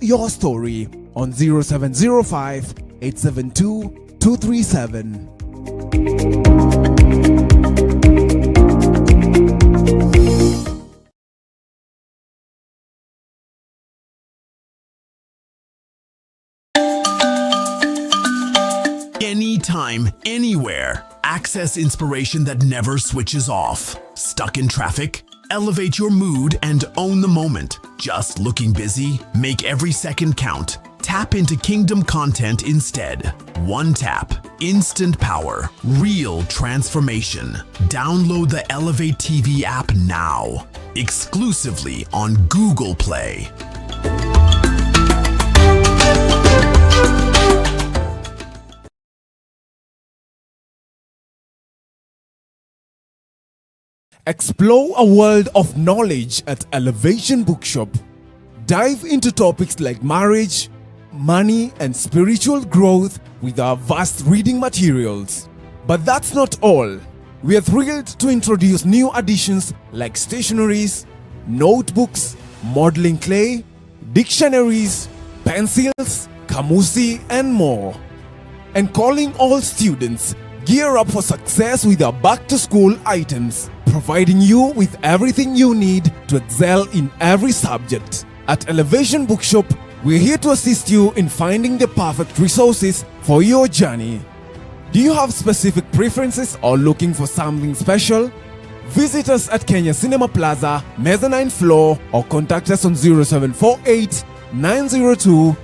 your story on 0705 872 237. Anytime, anywhere. Access inspiration that never switches off. Stuck in traffic? Elevate your mood and own the moment. Just looking busy? Make every second count. Tap into Kingdom content instead. One tap, instant power, real transformation. Download the Elevate TV app now. Exclusively on Google Play. Explore a world of knowledge at Elevation Bookshop. Dive into topics like marriage, money, and spiritual growth with our vast reading materials. But that's not all. We are thrilled to introduce new additions like stationeries, notebooks, modeling clay, dictionaries, pencils, kamusi, and more. And calling all students, gear up for success with our back-to-school items, providing you with everything you need to excel in every subject. At Elevation Bookshop, we're here to assist you in finding the perfect resources for your journey. Do you have specific preferences or looking for something special? Visit us at Kenya Cinema Plaza, mezzanine floor, or contact us on 0748 902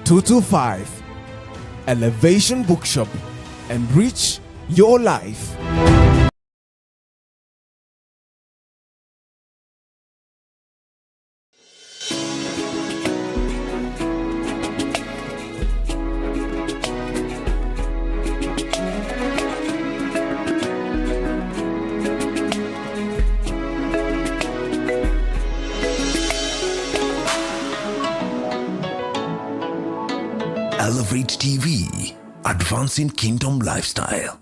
225. Elevation Bookshop. Enrich your life. Elevate TV, advancing kingdom lifestyle.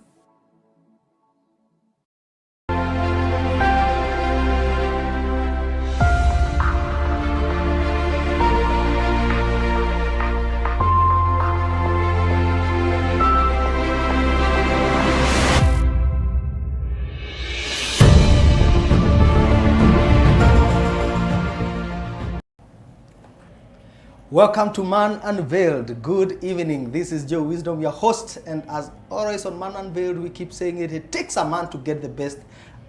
Welcome to Man Unveiled. Good evening. This is Joe Wisdom, your host, and as always on Man Unveiled, we keep saying it takes a man to get the best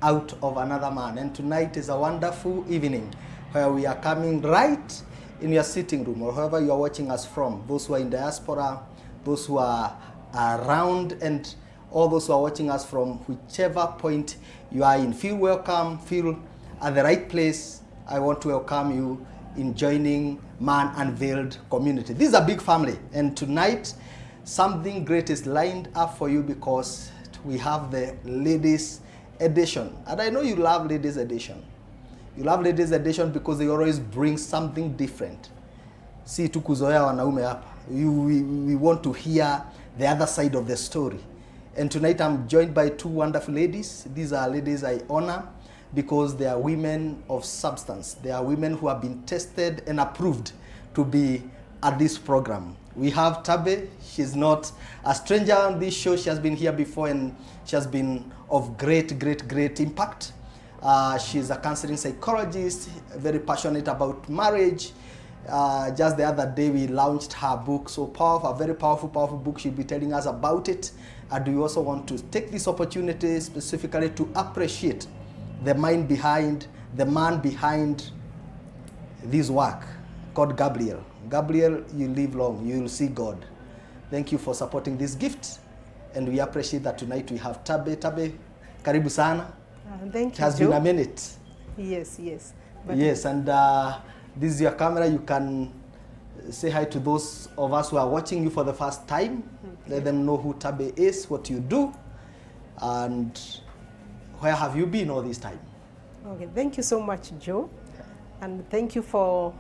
out of another man. And tonight is a wonderful evening where we are coming right in your sitting room or wherever you are watching us from. Those who are in diaspora, those who are around, and all those who are watching us from whichever point you are in. Feel welcome, feel at the right place. I want to welcome you in joining Man Unveiled community. This is a big family, and tonight something great is lined up for you because we have the ladies edition. And I know you love ladies edition. You love ladies edition because they always bring something different. Si tu kuzoea wanaume hapa. We want to hear the other side of the story. And tonight I'm joined by two wonderful ladies. These are ladies I honor because they are women of substance. They are women who have been tested and approved to be at this program. We have Tabe. She's not a stranger on this show. She has been here before and she has been of great impact. She's a counseling psychologist, very passionate about marriage. Just the other day we launched her book, so powerful, a very powerful book. She'll be telling us about it. And we also want to take this opportunity specifically to appreciate the mind behind, the man behind this work called Gabriel. Gabriel, you live long, you will see God. Thank you for supporting this gift, and we appreciate that tonight we have Tabe. Tabe, karibu sana. Thank you, It has been a minute. Yes. Yes, and this is your camera. You can say hi to those of us who are watching you for the first time. Okay. Let them know who Tabe is, what you do, and where have you been all this time? Okay, thank you so much, Joe. And thank you for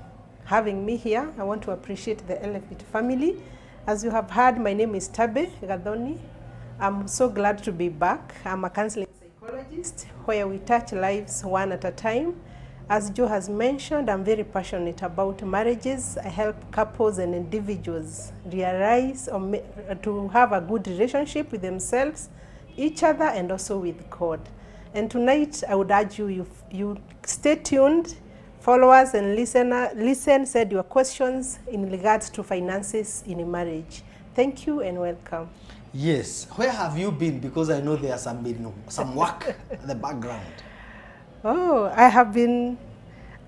having me here. I want to appreciate the Elevate family. As you have heard, my name is Tabe Gathoni. I'm so glad to be back. I'm a counseling psychologist where we touch lives one at a time. As Joe has mentioned, I'm very passionate about marriages. I help couples and individuals realize to have a good relationship with themselves, each other, and also with God. And tonight, I would urge you stay tuned, follow us and listen, send your questions in regards to finances in a marriage. Thank you and welcome. Yes. Where have you been? Because I know there's some work in the background. Oh, I have been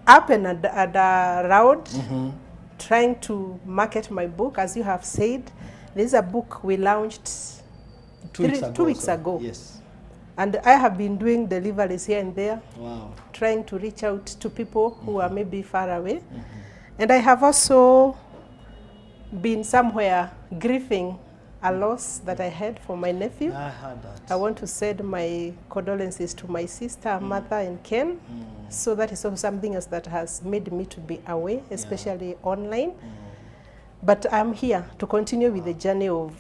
up and around trying to market my book. As you have said, this is a book we launched 2 weeks ago. Yes. And I have been doing deliveries here and there, Wow. trying to reach out to people who are maybe far away. And I have also been somewhere grieving a loss that I had for my nephew. I heard that. I want to send my condolences to my sister, Martha and Ken. So that is also something else that has made me to be away, especially online. But I'm here to continue with the journey of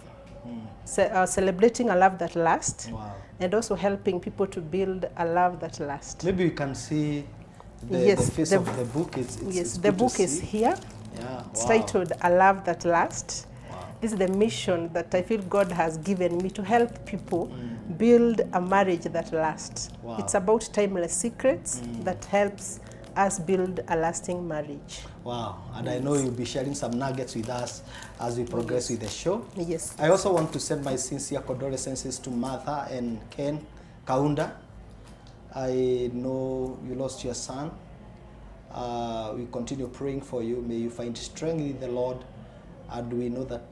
celebrating a love that lasts. Wow. And also helping people to build a love that lasts. Maybe you can see the face of the book. It's the book is here. Yeah. It's Wow. titled A Love That Lasts. Wow. This is the mission that I feel God has given me to help people build a marriage that lasts. Wow. It's about timeless secrets that helps us build a lasting marriage. Wow. And I know you'll be sharing some nuggets with us as we progress with the show. Yes. I also want to send my sincere condolences to Martha and Ken Kaunda. I know you lost your son. We continue praying for you. May you find strength in the Lord. And we know that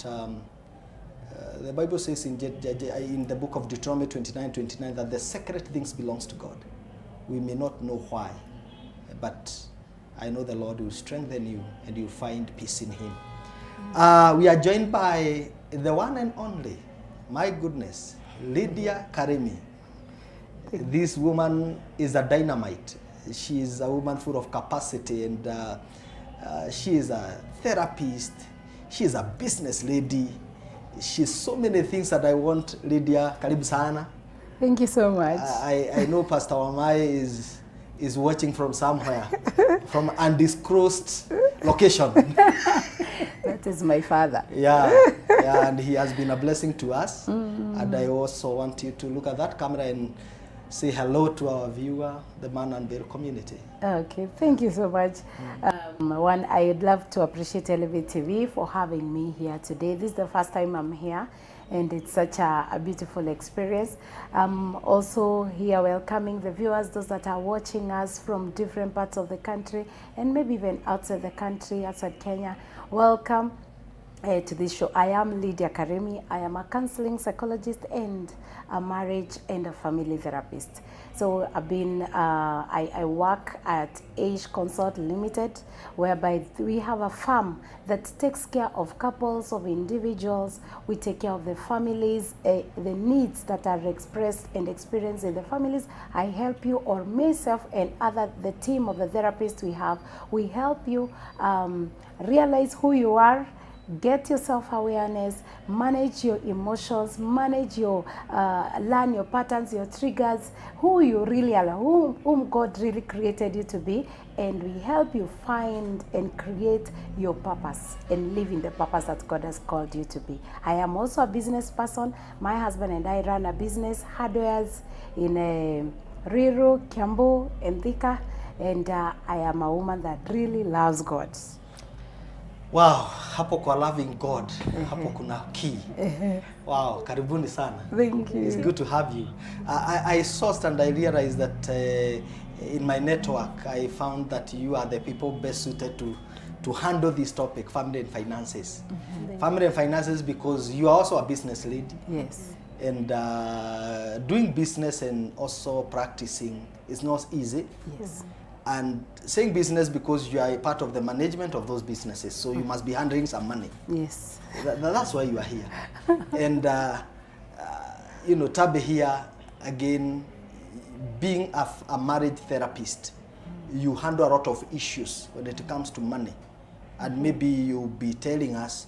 the Bible says in the book of Deuteronomy 29:29 that the sacred things belongs to God. We may not know why, but I know the Lord will strengthen you and you'll find peace in Him. We are joined by the one and only, my goodness, Lydia Karemi. This woman is a dynamite. She is a woman full of capacity, and she is a therapist. She is a business lady. She's so many things that I want. Lydia, karibu sana. Thank you so much. I know Pastor Wamai is watching from somewhere, from undisclosed location. That is my father. Yeah, and he has been a blessing to us. And I also want you to look at that camera and say hello to our viewer, the Man and Bear community. Okay, thank you so much. One, I would love to appreciate Elevate TV for having me here today. This is the first time I'm here, and it's such a beautiful experience. I'm also here welcoming the viewers, those that are watching us from different parts of the country, and maybe even outside the country, outside Kenya. Welcome to this show. I am Lydia Karemi. I am a counseling psychologist and a marriage and a family therapist. So I've been, I work at 𝐻 Consult Limited, whereby we have a firm that takes care of couples, of individuals. We take care of the families, the needs that are expressed and experienced in the families. I help you, or myself and the team of the therapists we help you realize who you are, get your self-awareness, manage your emotions, manage your, learn your patterns, your triggers, who you really are, whom God really created you to be, and we help you find and create your purpose and live in the purpose that God has called you to be. I am also a business person. My husband and I run a business, hardwares in Ruiru, Kiambu, and Thika, and I am a woman that really loves God. Wow, hapo kwa loving God, hapo kuna key. Wow, karibuni sana. Thank you. It's good to have you. I sourced and I realized that in my network, I found that you are the people best suited to handle this topic, family and finances. Family and finances, because you are also a business lady. Yes. And doing business and also practicing is not easy. Yes. And saying business because you are a part of the management of those businesses, so you must be handling some money. Yes. That's why you are here. And you know, Tabe here again, being a marriage therapist, you handle a lot of issues when it comes to money, and maybe you'll be telling us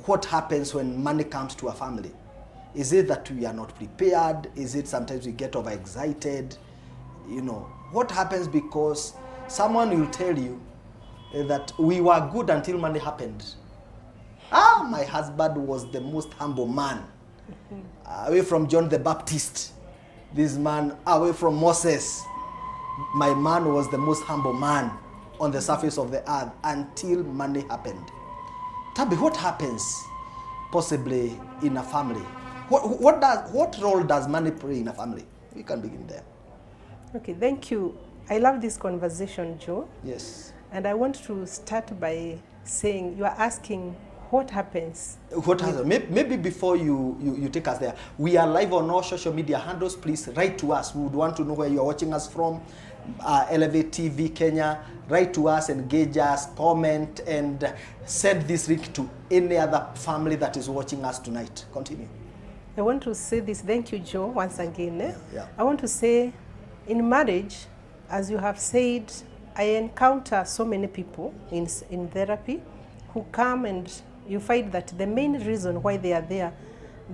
what happens when money comes to a family. Is it that we are not prepared? Is it sometimes we get overexcited? You know, what happens because someone will tell you that we were good until money happened. My husband was the most humble man. Away from John the Baptist. This man, away from Moses. My man was the most humble man on the surface of the earth until money happened. Tabi, what happens possibly in a family? What role does money play in a family? We can begin there. Okay, thank you. I love this conversation, Joe. Yes. And I want to start by saying, you are asking what happens. What happens? Maybe before you take us there, we are live on all social media handles. Please write to us. We would want to know where you are watching us from. Elevate TV Kenya. Write to us, engage us, comment, and send this link to any other family that is watching us tonight. Continue. I want to say this. Thank you, Joe, once again. Yeah. I want to say, in marriage, as you have said, I encounter so many people in therapy who come and you find that the main reason why they are there,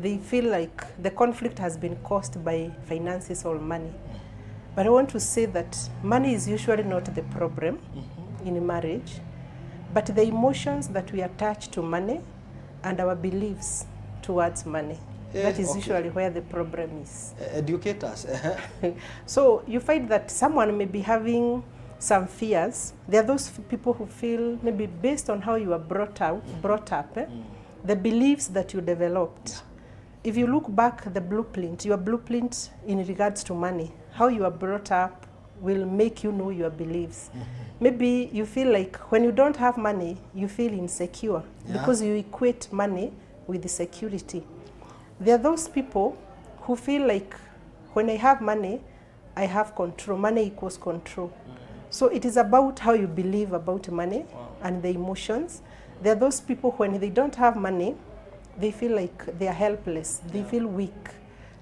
they feel like the conflict has been caused by finances or money. But I want to say that money is usually not the problem in marriage, but the emotions that we attach to money and our beliefs towards money. That is usually where the problem is. Educate us. So you find that someone may be having some fears. There are those people who feel maybe based on how you are brought up, the beliefs that you developed. If you look back the blueprint, your blueprint in regards to money, how you are brought up will make you know your beliefs. Maybe you feel like when you don't have money, you feel insecure because you equate money with the security. There are those people who feel like when I have money, I have control. Money equals control. So it is about how you believe about money and the emotions. There are those people when they don't have money, they feel like they are helpless. They feel weak.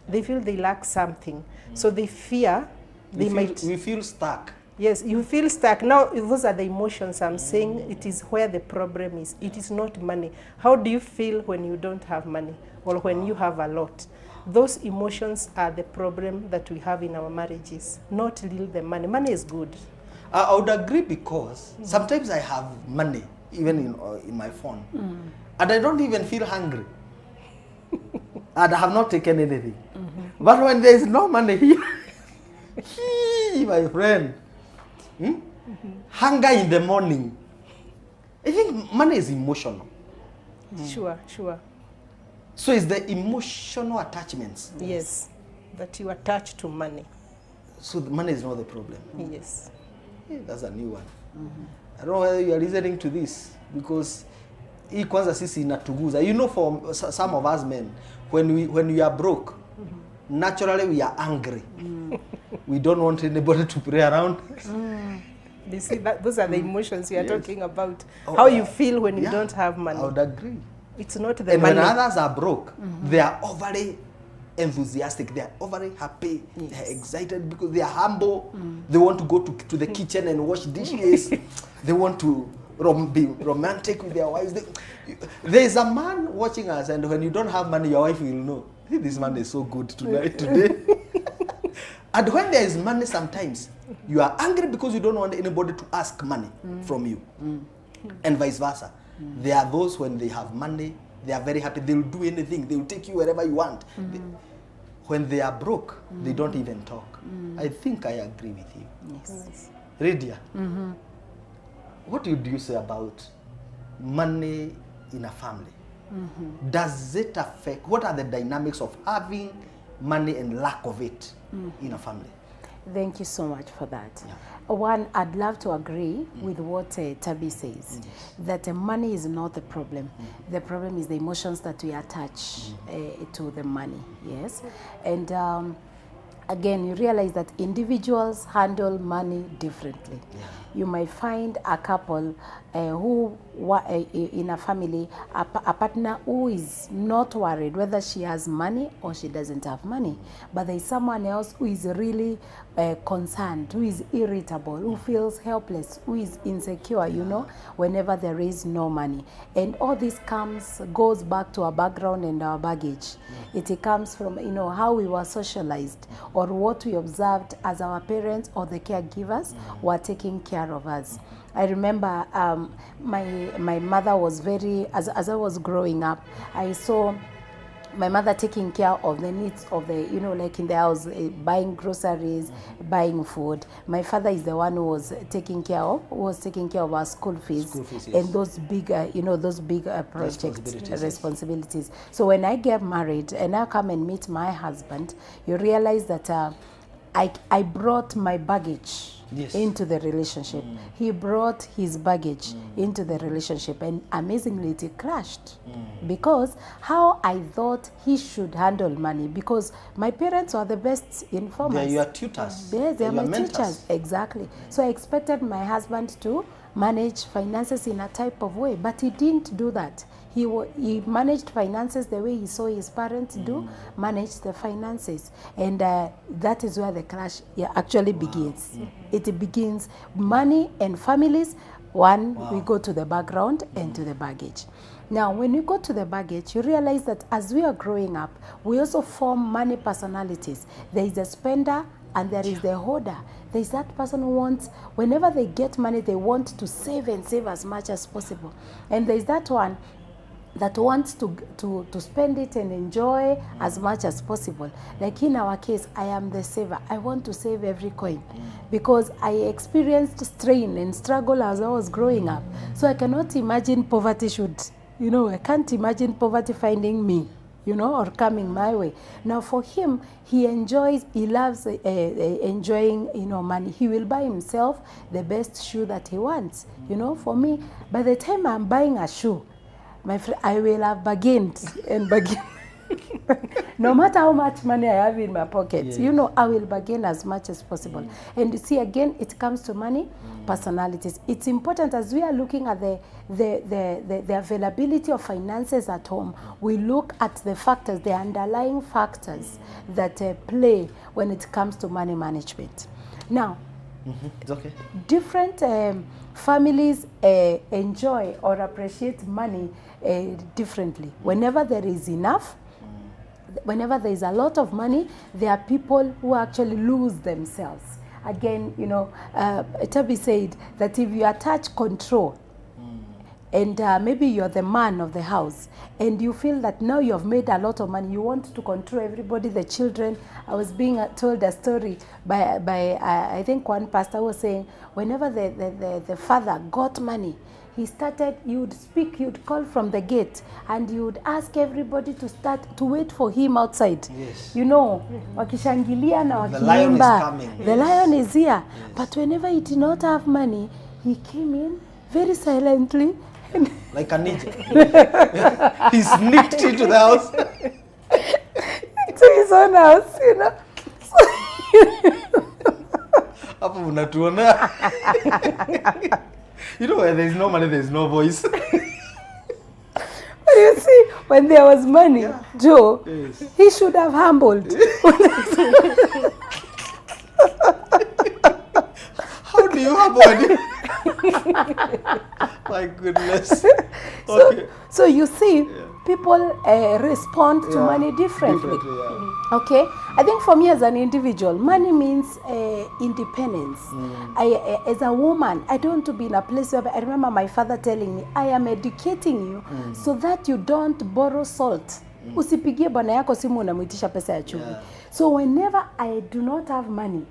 They feel they lack something. So they fear we feel stuck. Yes, you feel stuck. Now, those are the emotions I'm saying. It is where the problem is. It is not money. How do you feel when you don't have money or when you have a lot? Those emotions are the problem that we have in our marriages, not really the money. Money is good. I would agree because sometimes I have money, even in my phone, and I don't even feel hungry. And I have not taken anything. But when there is no money here, my friend, hunger in the morning. I think money is emotional. Sure. So it's the emotional attachments. Yes, that you attach to money. So the money is not the problem. Yes. That's a new one. I don't know whether you are listening to this because hii kwanza sisi inatuguza. You know, for some of us men, when we are broke, naturally we are angry. We don't want anybody to pray around. You see, those are the emotions you are talking about. How you feel when you don't have money. I would agree. It's not the and money. When others are broke, they are overly enthusiastic, they are overly happy, they are excited because they are humble. They want to go to the kitchen and wash dishes. They want to be romantic with their wives. There is a man watching us, and when you don't have money, your wife will know, hey, this man is so good today. And when there is money, sometimes you are angry because you don't want anybody to ask money from you, and vice versa. There are those when they have money, they are very happy. They will do anything. They will take you wherever you want. When they are broke, they don't even talk. I think I agree with you. Yes. Lydia, what would you say about money in a family? Does it affect, what are the dynamics of having money and lack of it in a family? Thank you so much for that. Yeah. One, I'd love to agree with what Tabi says, that money is not the problem. The problem is the emotions that we attach to the money, yes? And again, you realize that individuals handle money differently. you might find a couple who in a family, a partner who is not worried whether she has money or she doesn't have money, but there is someone else who is really concerned, who is irritable, who feels helpless, who is insecure, you know, whenever there is no money. And all this goes back to our background and our baggage. It comes from, you know, how we were socialized, or what we observed as our parents or the caregivers were taking care of us. I remember my mother was very, as I was growing up, I saw my mother taking care of the needs of the, you know, like in the house, buying groceries, buying food. My father is the one who was taking care of our school fees, Yes. and those big, you know, those big projects, responsibilities. So when I get married and I come and meet my husband, you realize that I brought my baggage into the relationship. He brought his baggage into the relationship, and amazingly it crashed because how I thought he should handle money, because my parents were the best informers. They're your tutors. Yes, they're my mentors. teachers. Exactly. So I expected my husband to manage finances in a type of way, but he didn't do that. He managed finances the way he saw his parents do, managed the finances. And that is where the clash actually begins. It begins money and families. We go to the background and to the baggage. Now, when you go to the baggage, you realize that as we are growing up, we also form money personalities. There is a spender and there is the hoarder. There is that person who wants, whenever they get money, they want to save and save as much as possible. And there is that one that wants to spend it and enjoy as much as possible. Like in our case, I am the saver. I want to save every coin because I experienced strain and struggle as I was growing up. So I cannot imagine poverty I can't imagine poverty finding me, or coming my way. Now for him, he loves enjoying, money. He will buy himself the best shoe that he wants. For me, by the time I'm buying a shoe, my friend, I will have bargained and bargained. No matter how much money I have in my pocket, I will bargain as much as possible. And you see, again, it comes to money, personalities. It's important as we are looking at the availability of finances at home, we look at the factors, the underlying factors that play when it comes to money management. Now, it's okay. Different families enjoy or appreciate money differently. Whenever there is enough, whenever there is a lot of money, there are people who actually lose themselves. Again, Tabi said that if you attach control, and maybe you're the man of the house, and you feel that now you have made a lot of money, you want to control everybody, the children. I was being told a story by I think one pastor was saying, whenever the father got money, you'd call from the gate, and you would ask everybody to wait for him outside. Yes. Wakishangilia na The lion is wakiimba. coming. The lion is here. Yes. But whenever he did not have money, he came in very silently. Like a ninja. He sneaked into the house. To his own house, Hapo unatuona. Where there is no money, there is no voice. But you see, when there was money, Joe, he should have humbled. How do you humble? My goodness. Okay. So you see, people respond to money differently. Okay, I think for me as an individual, money means independence. As a woman, I don't want to be in a place where I remember my father telling me, I am educating you so that you don't borrow salt. Usipigie bwana yako simu unamuitisha pesa ya chumvi. So whenever I do not have money,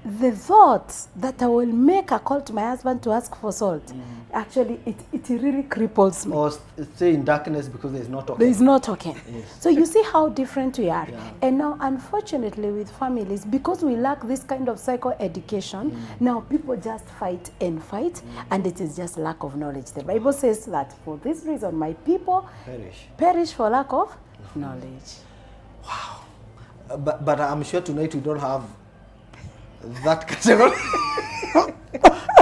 the thought that I will make a call to my husband to ask for salt, actually, it really cripples me. Or stay in darkness because there is no token. There is no token. Yes. So you see how different we are. And now, unfortunately, with families, because we lack this kind of psycho-education, now people just fight, and it is just lack of knowledge. The Bible says that for this reason, my people perish for lack of knowledge. Wow. But I'm sure tonight we don't have that category.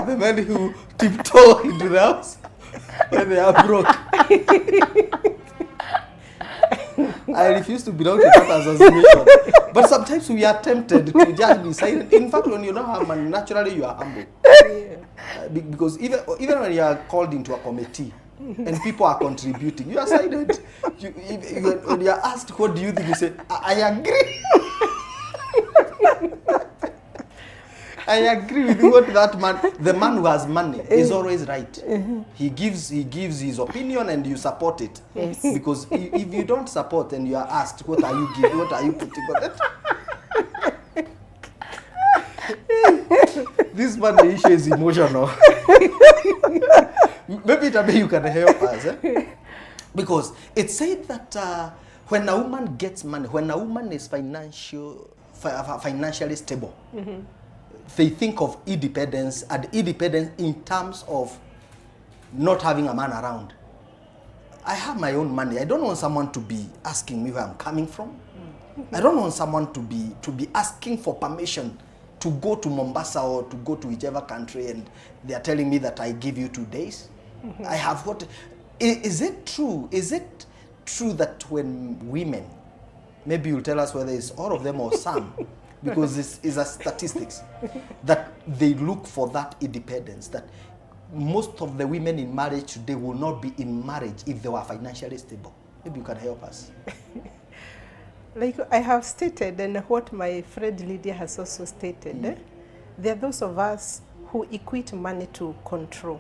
The men who tiptoe into the house when they are broke. I refuse to belong to that association. But sometimes we are tempted to just be silent. In fact, when you don't have money, naturally you are humble. Because even when you are called into a committee and people are contributing, you are silent. When you are asked, what do you think? You say, I agree. I agree with what that man, the man who has money, is always right. He gives his opinion and you support it. Yes. Because if you don't support and you are asked, what are you giving, what are you putting on it? This man, the issue is emotional. Maybe you can help us. Because it said that when a woman gets money, when a woman is financially stable, they think of independence, and independence in terms of not having a man around. I have my own money. I don't want someone to be asking me where I'm coming from. I don't want someone to be asking for permission to go to Mombasa or to go to whichever country, and they are telling me that I give you 2 days. I have what? Is it true? Is it true that when women, maybe you'll tell us whether it's all of them or some, because this is a statistics, that they look for that independence, that most of the women in marriage today will not be in marriage if they were financially stable. Maybe you can help us. Like I have stated, and what my friend Lydia has also stated, there are those of us who equate money to control.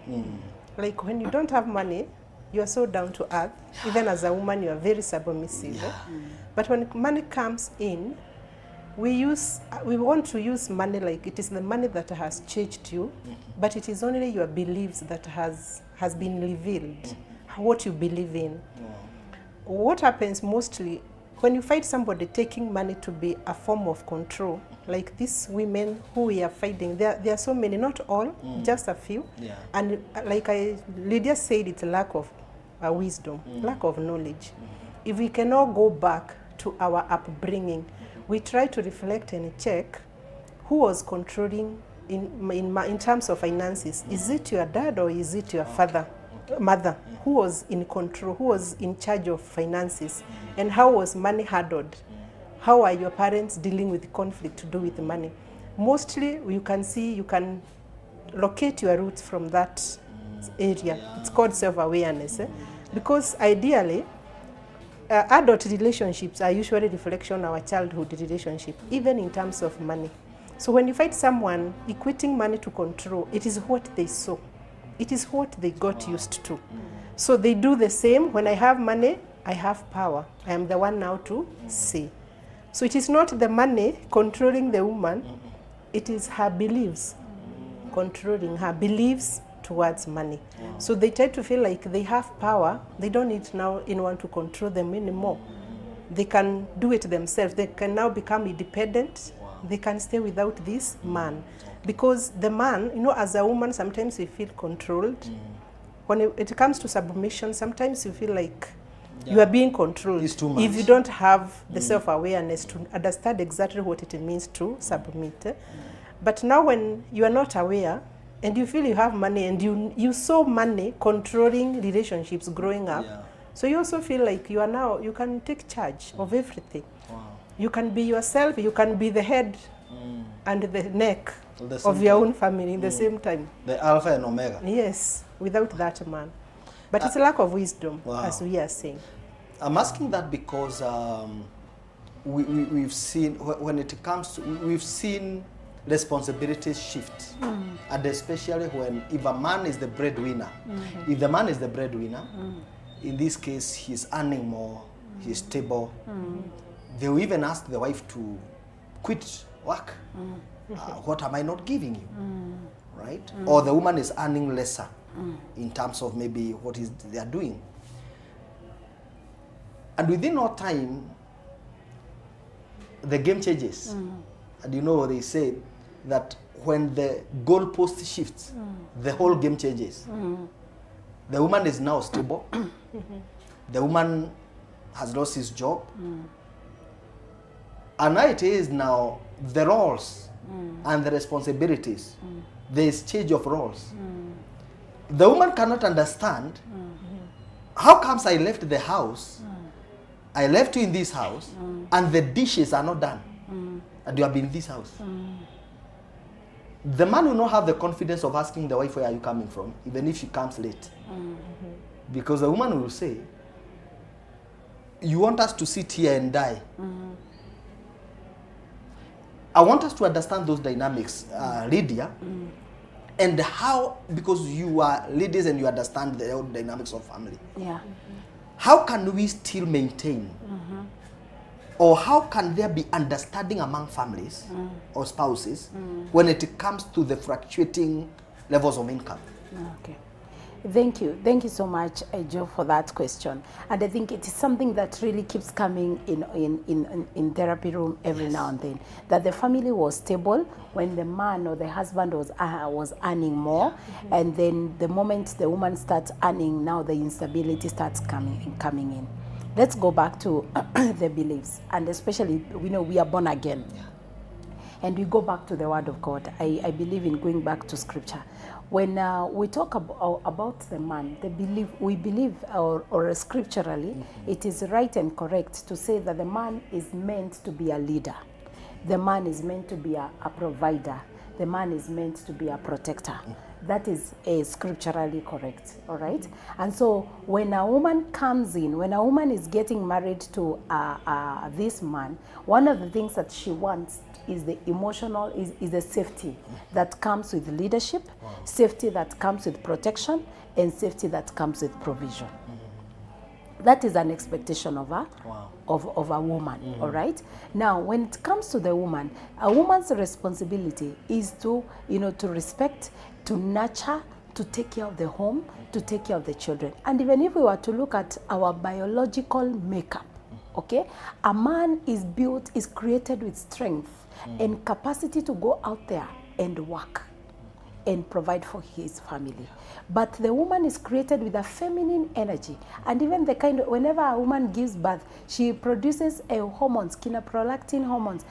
Like when you don't have money, you are so down to earth. Even as a woman, you are very submissive. But when money comes in, we want to use money like it is the money that has changed you, but it is only your beliefs that has been revealed, what you believe in. What happens mostly when you find somebody taking money to be a form of control, like these women who we are fighting, there are so many, not all, just a few. And like Lydia said, it's a lack of wisdom, lack of knowledge. If we cannot go back to our upbringing, we try to reflect and check who was controlling in terms of finances. Is it your dad or is it your mother? Who was in control? Who was in charge of finances? And how was money handled? How are your parents dealing with conflict to do with money? Mostly, you can locate your roots from that area. It's called self-awareness. Because ideally, adult relationships are usually a reflection of our childhood relationship, even in terms of money. So when you find someone equating money to control, it is what they saw. It is what they got used to. So they do the same. When I have money, I have power. I am the one now to say. So it is not the money controlling the woman, it is her beliefs controlling her beliefs towards money. So they tend to feel like they have power. They don't need now anyone to control them anymore. They can do it themselves. They can now become independent. They can stay without this man. Because the man, as a woman, sometimes we feel controlled. When it comes to submission, sometimes you feel like you are being controlled. It's too much. If you don't have the self-awareness to understand exactly what it means to submit. But now when you are not aware, and you feel you have money, and you saw money controlling relationships growing up, so you also feel like you can take charge of everything. You can be yourself, you can be the head and the neck of your own family in the same time. The Alpha and Omega. Yes, without that man. But it's a lack of wisdom, as we are saying. I'm asking that because we've seen, when it comes to, we've seen responsibilities shift. And especially if a man is the breadwinner, if the man is the breadwinner, in this case, he's earning more, he's stable. They will even ask the wife to quit work. What am I not giving you? Right? Or the woman is earning lesser in terms of maybe what they are doing. And within no time, the game changes. And they say that when the goalpost shifts, the whole game changes. The woman is now stable. The woman has lost his job. And now it is now the roles and the responsibilities, the exchange of roles. The woman cannot understand, how comes I left the house, I left you in this house, and the dishes are not done, and you have been in this house. The man will not have the confidence of asking the wife, where are you coming from, even if she comes late. Because the woman will say, you want us to sit here and die. I want us to understand those dynamics, Lydia, and how, because you are ladies and you understand the dynamics of family. Yeah. How can we still maintain, or how can there be understanding among families or spouses when it comes to the fluctuating levels of income? Okay. Thank you so much, Joe, for that question. And I think it is something that really keeps coming in therapy room every now and then. That the family was stable when the man or the husband was earning more, and then the moment the woman starts earning, now the instability starts coming in. Let's go back to the beliefs, and especially we are born again. And we go back to the Word of God. I believe in going back to Scripture. When we talk about the man, we believe, or scripturally, it is right and correct to say that the man is meant to be a leader. The man is meant to be a provider. The man is meant to be a protector. That is scripturally correct, all right? And so when a woman comes in, when a woman is getting married to this man, one of the things that she wants is the emotional, is the safety that comes with leadership, safety that comes with protection, and safety that comes with provision. That is an expectation of a woman, all right? Now, when it comes to the woman, a woman's responsibility is to respect, to nurture, to take care of the home, to take care of the children. And even if we were to look at our biological makeup, okay, a man is created with strength and capacity to go out there and work and provide for his family. But the woman is created with a feminine energy, and even whenever a woman gives birth, she produces hormones, prolactin hormones,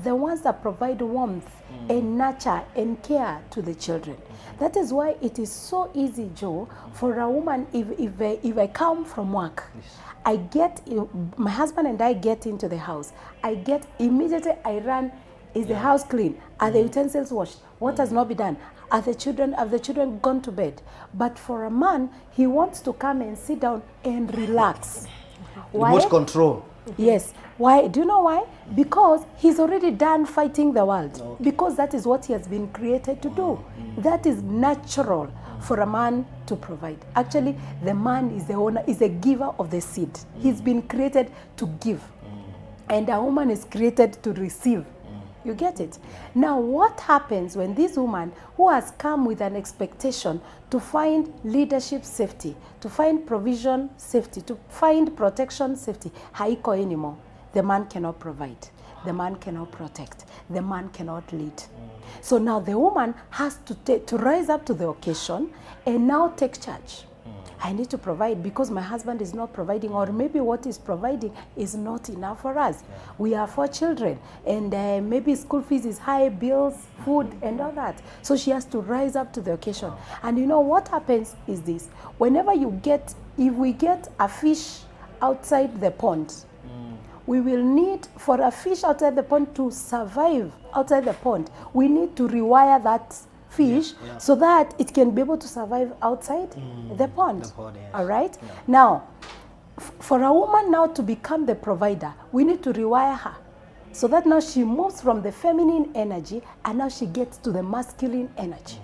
the ones that provide warmth and nurture and care to the children. That is why it is so easy, Joe, for a woman, if I come from work, my husband and I get into the house, immediately I run, is the house clean? Are the utensils washed? What has not been done? Have the children gone to bed? But for a man, he wants to come and sit down and relax. Why? Remote control. Yes. Why? Do you know why? Because he's already done fighting the world. Okay. Because that is what he has been created to do. That is natural for a man to provide. Actually, the man is the owner, is a giver of the seed. He's been created to give. And a woman is created to receive. You get it? Now, what happens when this woman who has come with an expectation to find leadership safety, to find provision safety, to find protection safety, haiko anymore? The man cannot provide. The man cannot protect. The man cannot lead. So now the woman has to rise up to the occasion and now take charge. I need to provide because my husband is not providing, or maybe what he's providing is not enough for us. We have 4 children, and maybe school fees is high, bills, food, and all that. So she has to rise up to the occasion. And you know what happens is this: whenever if we get a fish outside the pond, we will need, for a fish outside the pond to survive outside the pond, we need to rewire that fish so that it can be able to survive outside the pond. Yes. All right? Yeah. Now, for a woman now to become the provider, we need to rewire her so that now she moves from the feminine energy and now she gets to the masculine energy.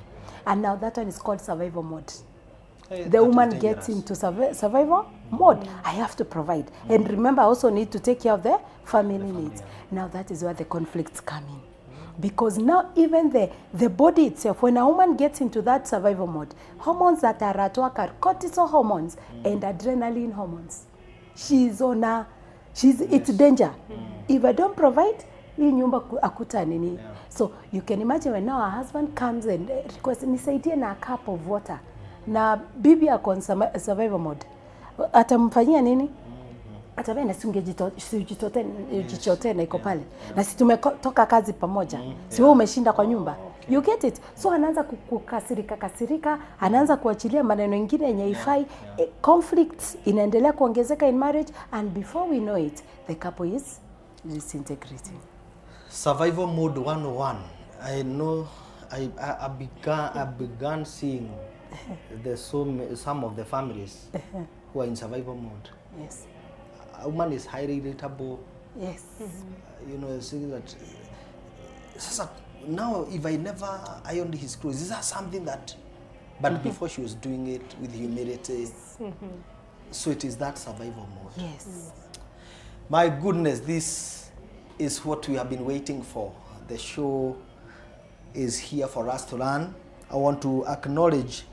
And now that one is called survival mode. The woman gets into survival mode. I have to provide. And remember, I also need to take care of the family needs. Now that is where the conflicts come in. Because now even the body itself, when a woman gets into that survival mode, hormones that are at work are cortisol hormones and adrenaline hormones. It's danger. If I don't provide, akuta nini. So you can imagine when now her husband comes and requests, nisaidie na a cup of water. Na bibi ako on survival mode. Atamfanyia nini? hata wewe si ungejitotea na iko pale. Na si tumetoka kazi pamoja. Si wewe umeshinda kwa nyumba. You get it? So anaanza kukasirika, anaanza kuachilia maneno mengine yenye haifai. Conflict inaendelea kuongezeka in marriage, and before we know it, the couple is disintegrating. Survival mode 101. I know I began seeing some of the families who are in survival mode. Yes. A woman is highly irritable. Yes. You know, saying that now if I never ironed his clothes, is that something that, but before she was doing it with humility. So it is that survival mode. Yes. My goodness, this is what we have been waiting for. The show is here for us to learn. I want to acknowledge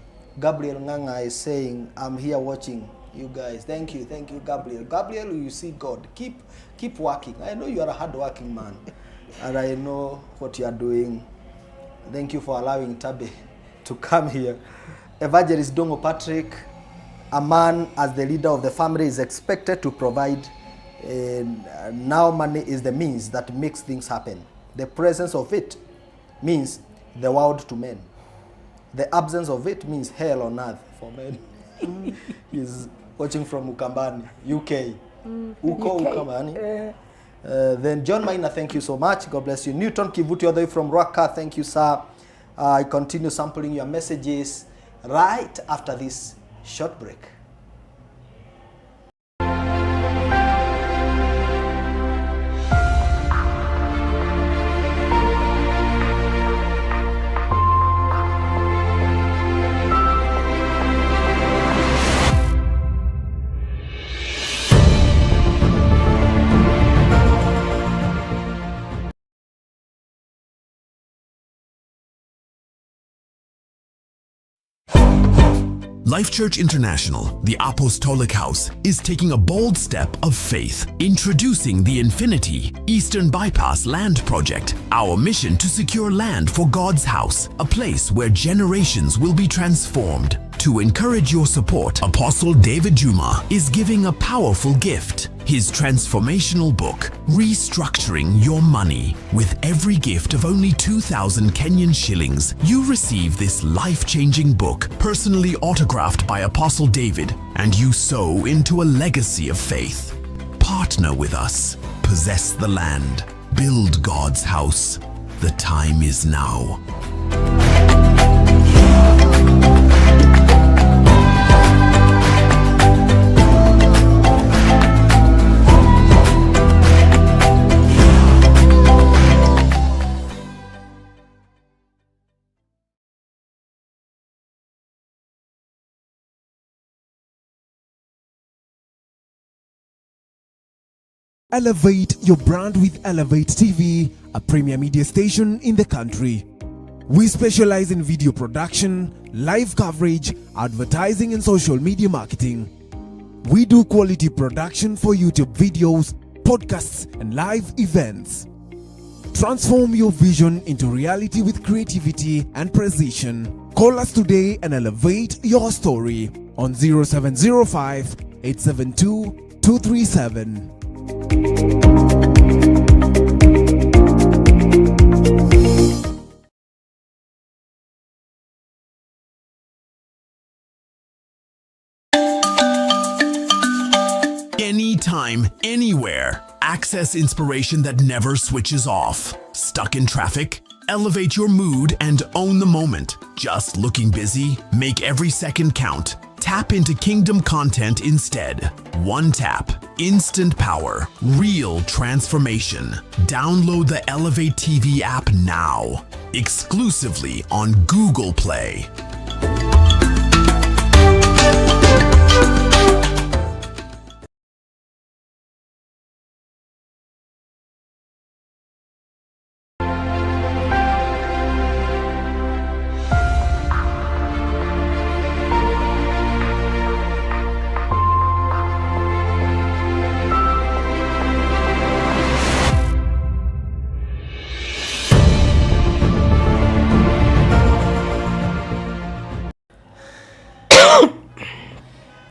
Gabriel Nganga is saying, I'm here watching you guys. Thank you, Gabriel. Gabriel, you see God. Keep working. I know you are a hard-working man, and I know what you are doing. Thank you for allowing Tabe to come here. Evangelist Dongo Patrick, a man as the leader of the family is expected to provide. Now money is the means that makes things happen. The presence of it means the world to men. The absence of it means hell on earth for men. He's watching from Ukambani, UK. Ukambani. Then John Maina, thank you so much. God bless you. Newton Kivuti, other from Rwaka, thank you, sir. I continue sampling your messages right after this short break. Life Church International, the Apostolic House, is taking a bold step of faith, introducing the Infinity Eastern Bypass Land Project, our mission to secure land for God's house, a place where generations will be transformed. To encourage your support, Apostle David Juma is giving a powerful gift, his transformational book, Restructuring Your Money. With every gift of only 2,000 Kenyan shillings, you receive this life-changing book, personally autographed by Apostle David, and you sow into a legacy of faith. Partner with us, possess the land, build God's house. The time is now. Elevate your brand with Elevate TV, a premier media station in the country. We specialize in video production, live coverage, advertising and social media marketing. We do quality production for YouTube videos, podcasts and live events. Transform your vision into reality with creativity and precision. Call us today and elevate your story on 0705 872 237. Anytime, anywhere. Access inspiration that never switches off. Stuck in traffic? Elevate your mood and own the moment. Just looking busy? Make every second count. Tap into Kingdom content instead. One tap, instant power, real transformation. Download the Elevate TV app now, exclusively on Google Play.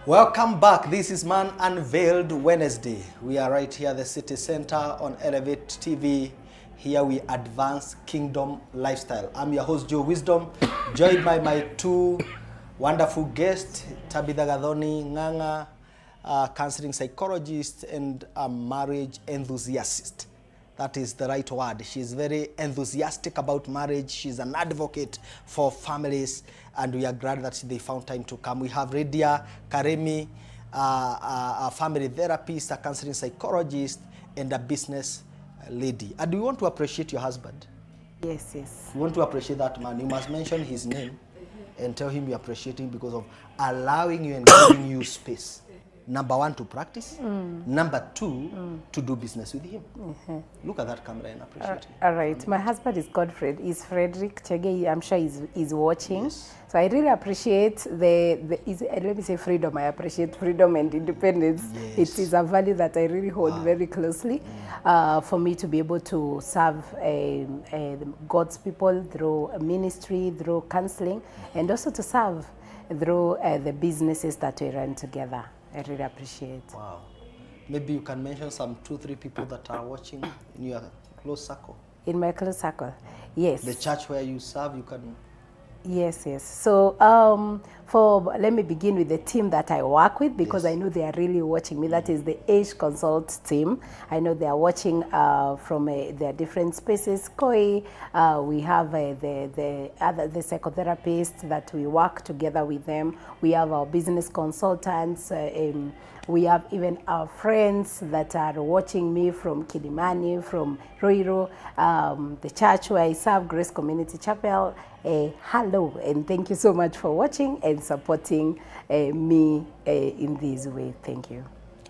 Welcome back. This is Man Unveiled Wednesday. We are right here at the city center on Elevate TV. Here we advance kingdom lifestyle. I'm your host, Joe Wisdom, joined by my two wonderful guests, Tabitha Gathoni Nganga, counseling psychologist and a marriage enthusiast. That is the right word. She's very enthusiastic about marriage. She's an advocate for families, and we are glad that they found time to come. We have Redia Karemi, a family therapist, a counseling psychologist, and a business lady. And we want to appreciate your husband. Yes, yes. We want to appreciate that man. You must mention his name and tell him you appreciate him because of allowing you and giving you space. Number one, to practice. Number two, to do business with him. Look at that camera and appreciate him. All right. My husband is Godfred. He's Frederick Chege. I'm sure he's watching. Yes. So I really appreciate let me say freedom. I appreciate freedom and independence. Yes. It is a value that I really hold very closely. For me to be able to serve God's people through ministry, through counseling, and also to serve through the businesses that we run together. I really appreciate. Wow. Maybe you can mention some 2-3 people that are watching in your close circle. In my close circle, yes. The church where you serve, you can... Yes, yes. So let me begin with the team that I work with, because Yes. I know they are really watching me. That is the Age Consult team. I know they are watching from their different spaces. 𝐂𝐈𝐋𝐿, we have the psychotherapists that we work together with them. We have our business consultants. We have even our friends that are watching me from Kilimani, from Roiro, the church where I serve, Grace Community Chapel. Hello, and thank you so much for watching and supporting me in this way. Thank you.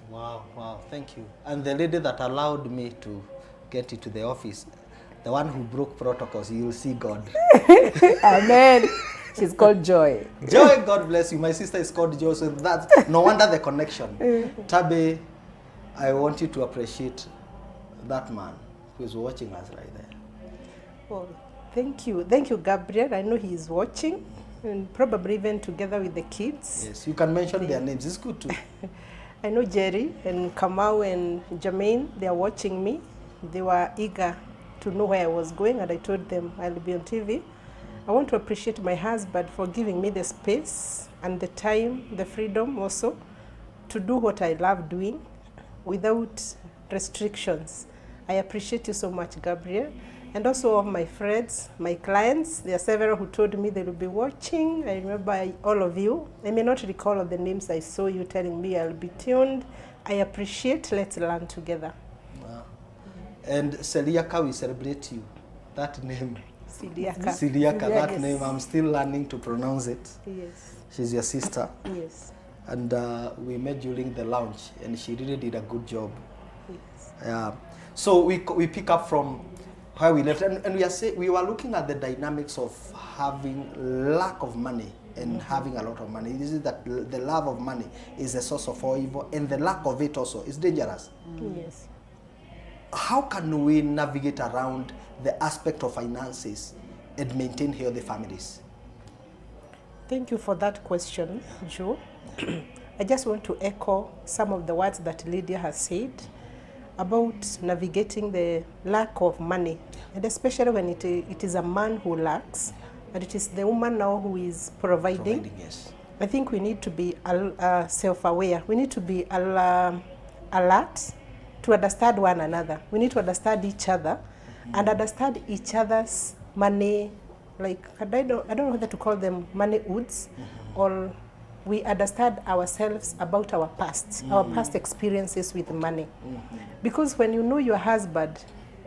Wow, wow, thank you. And the lady that allowed me to get into the office, the one who broke protocols, you will see God. Amen. She's called Joy. Joy, God bless you. My sister is called Joy, so that's no wonder the connection. Tabe, I want you to appreciate that man who is watching us right there. Well, thank you. Thank you, Gabriel. I know he is watching, and probably even together with the kids. Yes, you can mention their names. It's good too. I know Jerry and Kamau and Jermaine, they are watching me. They were eager to know where I was going, and I told them I'll be on TV. I want to appreciate my husband for giving me the space and the time, the freedom also, to do what I love doing without restrictions. I appreciate you so much, Gabriel. And also all my friends, my clients. There are several who told me they will be watching. I remember all of you. I may not recall all the names I saw you telling me I'll be tuned. I appreciate. Let's learn together. Wow. And Seliaka, we celebrate you. That name. Siliaka. Siliaka, that Yes. name, I'm still learning to pronounce it. Yes. She's your sister. Yes. And we met during the launch, and she really did a good job. Yes. Yeah. So we pick up from where we left, and we were looking at the dynamics of having lack of money and having a lot of money. This is that the love of money is a source of all evil, and the lack of it also is dangerous. Yes. How can we navigate around the aspect of finances and maintain healthy families? Thank you for that question, Joe. I just want to echo some of the words that Lydia has said about navigating the lack of money, and especially when it is a man who lacks, and it is the woman now who is providing. Yes. I think we need to be self-aware. We need to be alert to understand one another. We need to understand each other and understand each other's money, like, I don't know whether to call them money woods, or we understand ourselves about our past, our past experiences with money. Because when you know your husband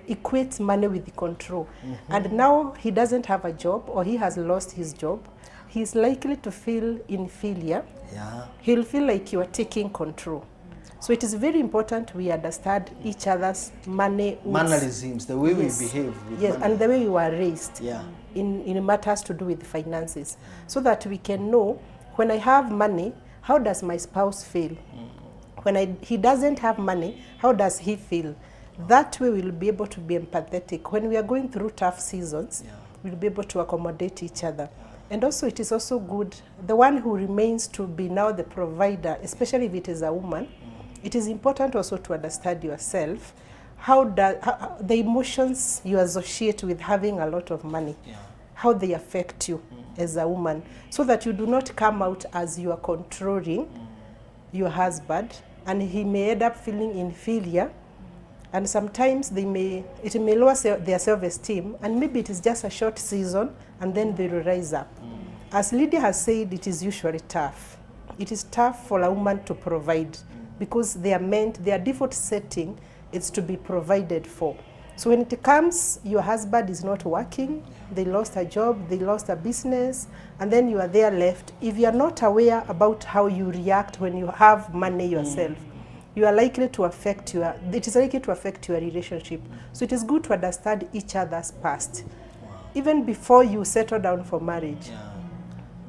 equates money with control, and now he doesn't have a job or he has lost his job, he's likely to feel inferior. Yeah. He'll feel like you are taking control. So it is very important we understand each other's money woods. Mannerisms, the way Yes. we behave with Yes, money. and the way we were raised Yeah. in matters to do with finances, so that we can know, when I have money, how does my spouse feel? When he doesn't have money, how does he feel? That way we'll be able to be empathetic. When we are going through tough seasons, we'll be able to accommodate each other. And also it is also good, the one who remains to be now the provider, especially if it is a woman, it is important also to understand yourself, how the emotions you associate with having a lot of money, how they affect you as a woman, so that you do not come out as you are controlling your husband, and he may end up feeling inferior, and sometimes it may lower their self-esteem, and maybe it is just a short season, and then they will rise up. As Lydia has said, it is usually tough. It is tough for a woman to provide, because their default setting is to be provided for. So when it comes, your husband is not working, they lost a job, they lost a business, and then you are there left. If you are not aware about how you react when you have money yourself, you are likely to affect it is likely to affect your relationship. So it is good to understand each other's past. Even before you settle down for marriage,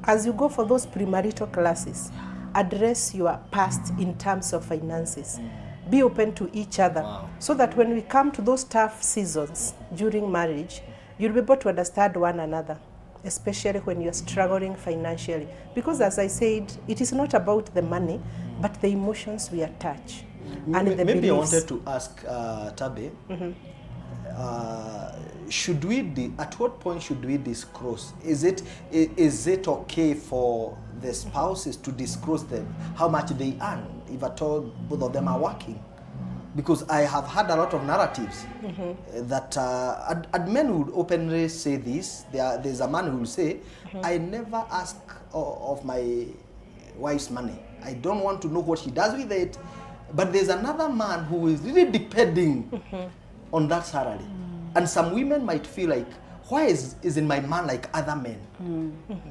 as you go for those premarital classes, address your past in terms of finances. Be open to each other, so that when we come to those tough seasons during marriage, you'll be able to understand one another, especially when you're struggling financially. Because as I said, it is not about the money, but the emotions we attach. And the maybe beliefs. I wanted to ask Tabe, at what point should we disclose? Is it okay for the spouses to disclose how much they earn, if at all both of them are working? Because I have had a lot of narratives that men would openly say this. There's a man who will say, I never ask of my wife's money. I don't want to know what she does with it. But there's another man who is really depending on that salary. And some women might feel like, why isn't my man like other men?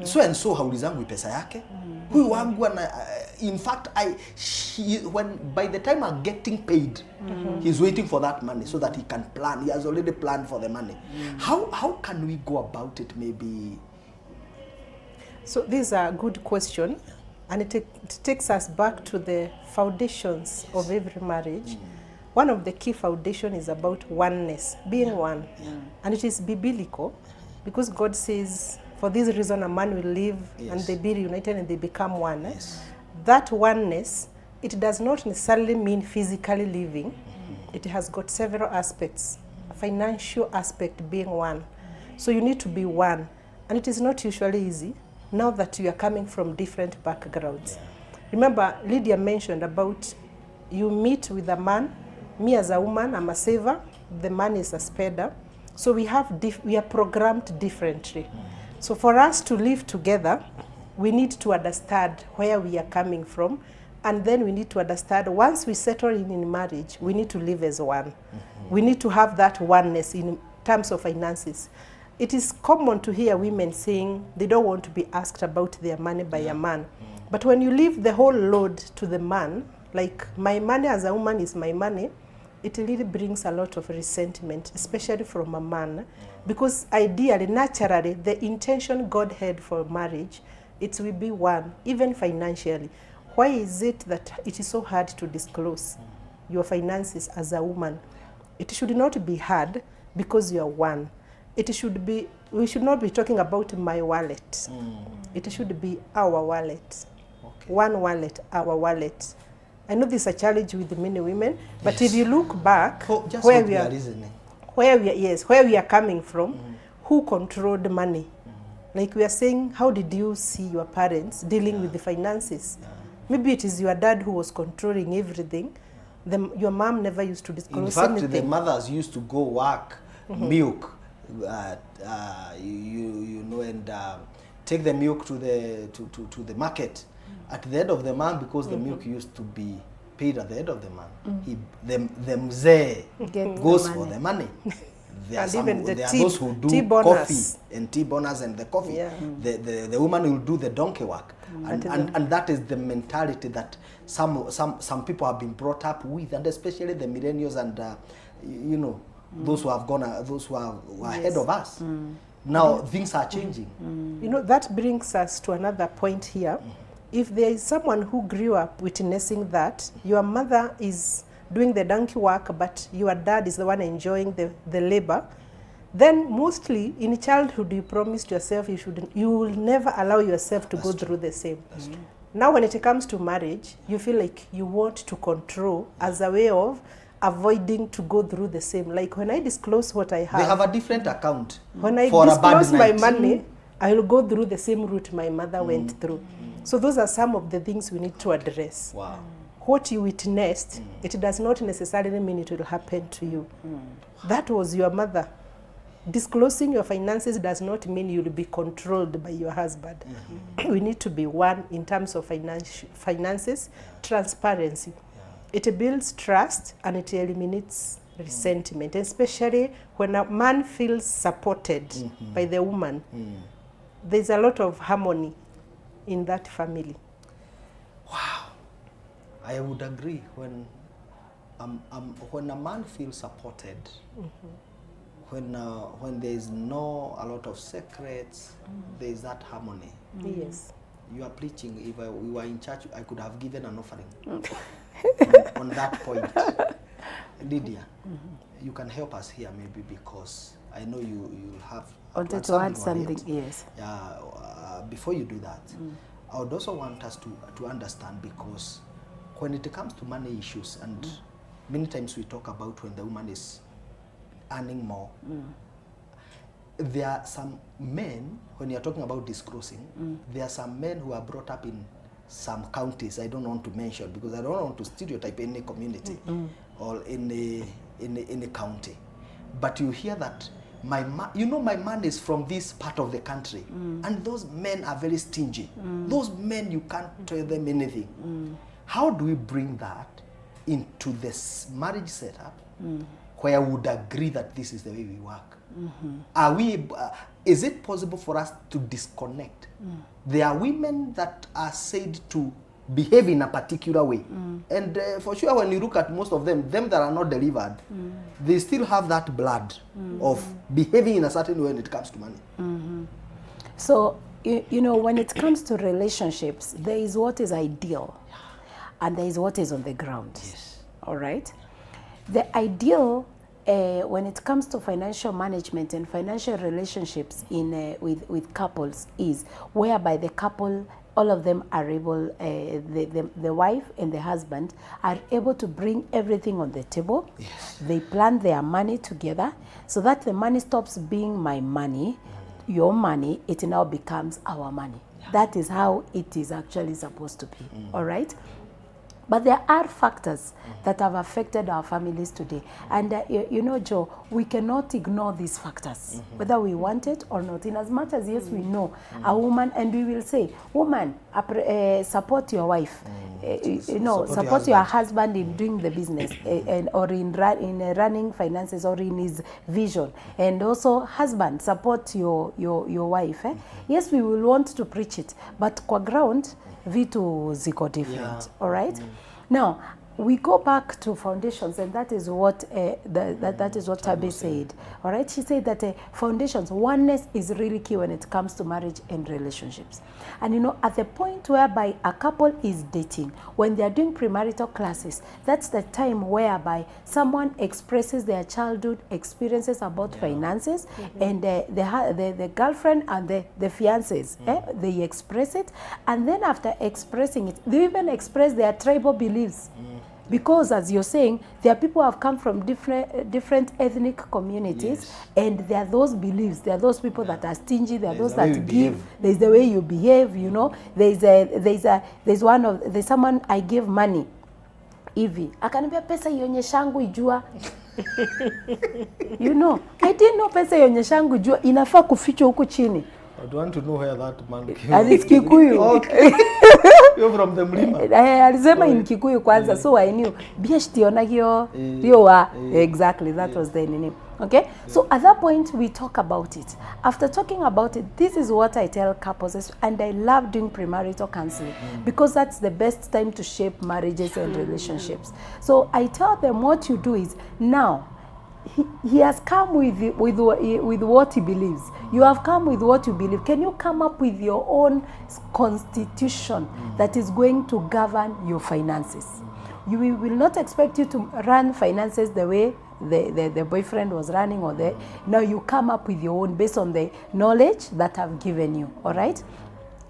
So and so haulizangu pesa yake. Huyu wangu in fact by the time I'm getting paid, he's waiting for that money so that he can plan. He has already planned for the money. How can we go about it maybe? So this is a good question, and it takes us back to the foundations of every marriage. One of the key foundations is about oneness, being one. And it is biblical, because God says, for this reason a man will live and they be reunited and they become one. That oneness, it does not necessarily mean physically living. It has got several aspects. A financial aspect being one. So you need to be one. And it is not usually easy, now that you are coming from different backgrounds. Remember, Lydia mentioned about you meet with a man. Me as a woman, I'm a saver. The man is a spender. So we are programmed differently. So for us to live together, we need to understand where we are coming from, and then we need to understand, once we settle in marriage, we need to live as one. We need to have that oneness in terms of finances. It is common to hear women saying they don't want to be asked about their money by a man. But when you leave the whole load to the man, like my money as a woman is my money, it really brings a lot of resentment, especially from a man. Because ideally, naturally, the intention God had for marriage, it will be one, even financially. Why is it that it is so hard to disclose your finances as a woman? It should not be hard, because you are one. We should not be talking about my wallet. It should be our wallet. One wallet, our wallet. I know this is a challenge with many women, but if you look back, where we are coming from, who controlled money? Like we are saying, how did you see your parents dealing with the finances? Maybe it is your dad who was controlling everything. Your mom never used to disclose anything. In fact, the mothers used to go work, milk, and take the milk to the market at the end of the month, because the milk used to be paid at the end of the month. The mzee goes for the money. There are those who do coffee and tea bonus and the coffee. The woman will do the donkey work. And that is the mentality that some people have been brought up with, and especially the millennials and those who have gone, those who are ahead of us. Now things are changing. That brings us to another point here. If there is someone who grew up witnessing that, your mother is doing the donkey work, but your dad is the one enjoying the labor, Then mostly in childhood you promised yourself you will never allow yourself to go through the same. Now when it comes to marriage, you feel like you want to control as a way of avoiding to go through the same. Like when I disclose what I have. They have a different account. When I disclose my money, I will go through the same route my mother went through. So those are some of the things we need to address. Wow. What you witnessed, it does not necessarily mean it will happen to you. That was your mother. Disclosing your finances does not mean you'll be controlled by your husband. We need to be one in terms of finances, transparency. It builds trust and it eliminates resentment, especially when a man feels supported by the woman. There's a lot of harmony in that family. Wow. I would agree when a man feels supported, when there is no a lot of secrets, there is that harmony. Yes. You are preaching. If we were in church, I could have given an offering on that point. Lydia, you can help us here maybe, because I know you have wanted to add something. Yes. Before you do that, I would also want us to understand, because when it comes to money issues, and many times we talk about when the woman is earning more, there are some men, when you're talking about disclosing, there are some men who are brought up in some counties I don't want to mention, because I don't want to stereotype any community or any county. But you hear that my man is from this part of the country, and those men are very stingy. Those men, you can't tell them anything. How do we bring that into this marriage setup where I would agree that this is the way we work? Are we? Is it possible for us to disconnect? There are women that are said to behave in a particular way, and for sure, when you look at most of them that are not delivered, they still have that blood of behaving in a certain way when it comes to money. So you know, when it comes to relationships, there is what is ideal, and there is what is on the ground. Yes. All right. The ideal, when it comes to financial management and financial relationships with couples, is whereby the couple, all of them are able, the wife and the husband are able to bring everything on the table. Yes. They plan their money together, so that the money stops being my money, your money, it now becomes our money. That is how it is actually supposed to be. All right. But there are factors that have affected our families today. And you know, Joe, we cannot ignore these factors, whether we want it or not. In as much as, yes, we know a woman, and we will say, woman, support your wife. You know, support your husband in doing the business, or in running finances, or in his vision. And also, husband, support your wife. Yes, we will want to preach it, but kwa ground, vitu ziko different. All right. Now we go back to foundations, and that is what that is what Tabe said. All right. She said that foundations, oneness is really key when it comes to marriage and relationships. And you know, at the point whereby a couple is dating, when they are doing premarital classes, that's the time whereby someone expresses their childhood experiences about finances, and the girlfriend and the fiancés, they express it, and then after expressing it, they even express their tribal beliefs. Because, as you're saying, there are people who have come from different ethnic communities, and there are those beliefs. There are those people that are stingy. There are those that give. There's the way you behave. You know, there's someone I give money. Hivi akaniambia pesa ionyeshangu ijua. You know, I didn't know pesa ionyeshangu ijua inafaa kufichwa huko chini. I want to know where that man came. And it's Kikuyu. Okay. You're from the Mlima. Alisema in Kikuyu kwanza, so I knew. Biashtionagio, Riowa. Exactly, that was the name. Okay? So at that point, we talk about it. After talking about it, this is what I tell couples, and I love doing premarital counseling, because that's the best time to shape marriages and relationships. So I tell them, what you do is, now, he has come with what he believes. You have come with what you believe. Can you come up with your own constitution that is going to govern your finances? We will not expect you to run finances the way the boyfriend was running, or now you come up with your own based on the knowledge that I've given you, all right?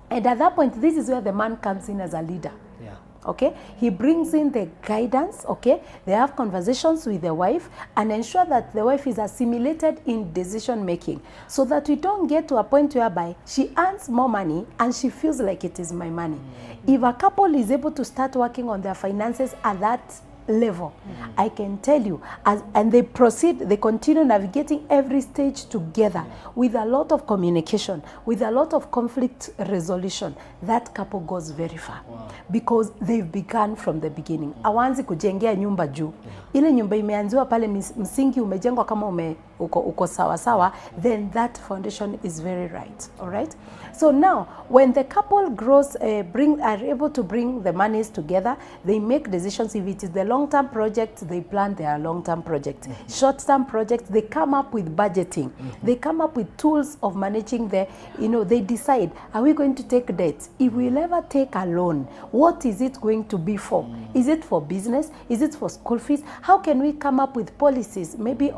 And at that point, this is where the man comes in as a leader. Yeah. Okay, he brings in the guidance. Okay, they have conversations with the wife and ensure that the wife is assimilated in decision making, so that we don't get to a point whereby she earns more money and she feels like it is my money. If a couple is able to start working on their finances at that level, I can tell you, and they proceed, they continue navigating every stage together with a lot of communication, with a lot of conflict resolution, that couple goes very far. Because they've begun from the beginning. Awanzi kujengea nyumba juu. Ile nyumba imeanziwa pale msingi umejengwa kama uko sawa sawa, then that foundation is very right. All right? So now, when the couple grows, are able to bring the monies together, they make decisions. If it is the long-term project, they plan their long-term project. Short-term projects, they come up with budgeting. They come up with tools of managing they decide, are we going to take debt? If we'll ever take a loan, what is it going to be for? Is it for business? Is it for school fees? How can we come up with policies, maybe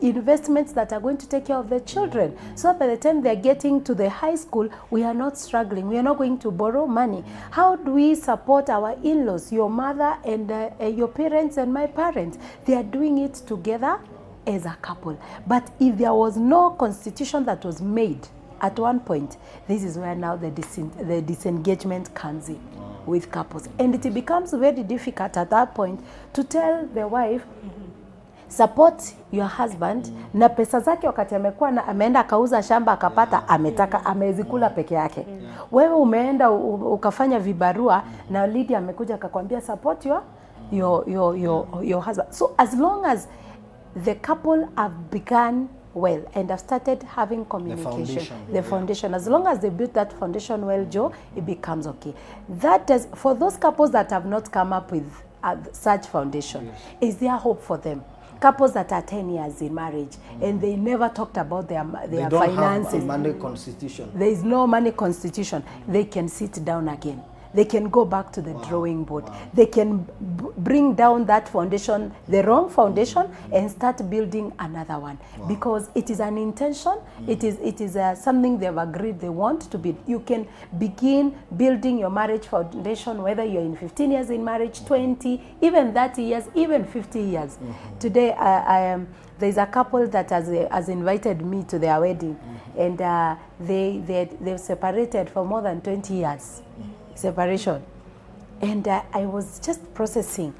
investments that are going to take care of the children, so by the time they're getting to the high school, we are not struggling, we are not going to borrow money? How do we support our in-laws, your mother and your parents and my parents? They are doing it together as a couple. But if there was no constitution that was made at one point, this is where now the disengagement comes in with couples. And it becomes very difficult at that point to tell the wife, support your husband, na pesa zake wakati amekuwa ameenda akauza shamba akapata, amezikula peke yake. Wewe umeenda ukafanya vibarua na Lydia amekuja akakwambia support your husband. So as long as the couple have begun well and have started having communication, the foundation, as long as they build that foundation well, Joe, it becomes okay. That is for those couples that have not come up with such foundation. Is there hope for them? Couples that are 10 years in marriage and they never talked about their they don't finances. Have a money constitution. There is no money constitution. They can sit down again. They can go back to the drawing board. They can bring down that foundation, the wrong foundation, and start building another one. Because it is an intention. It is something they've agreed they want to build. You can begin building your marriage foundation, whether you're in 15 years in marriage, 20, even 30 years, even 50 years. Today, there's a couple that has invited me to their wedding, and they've separated for more than 20 years. Separation. And I was just processing,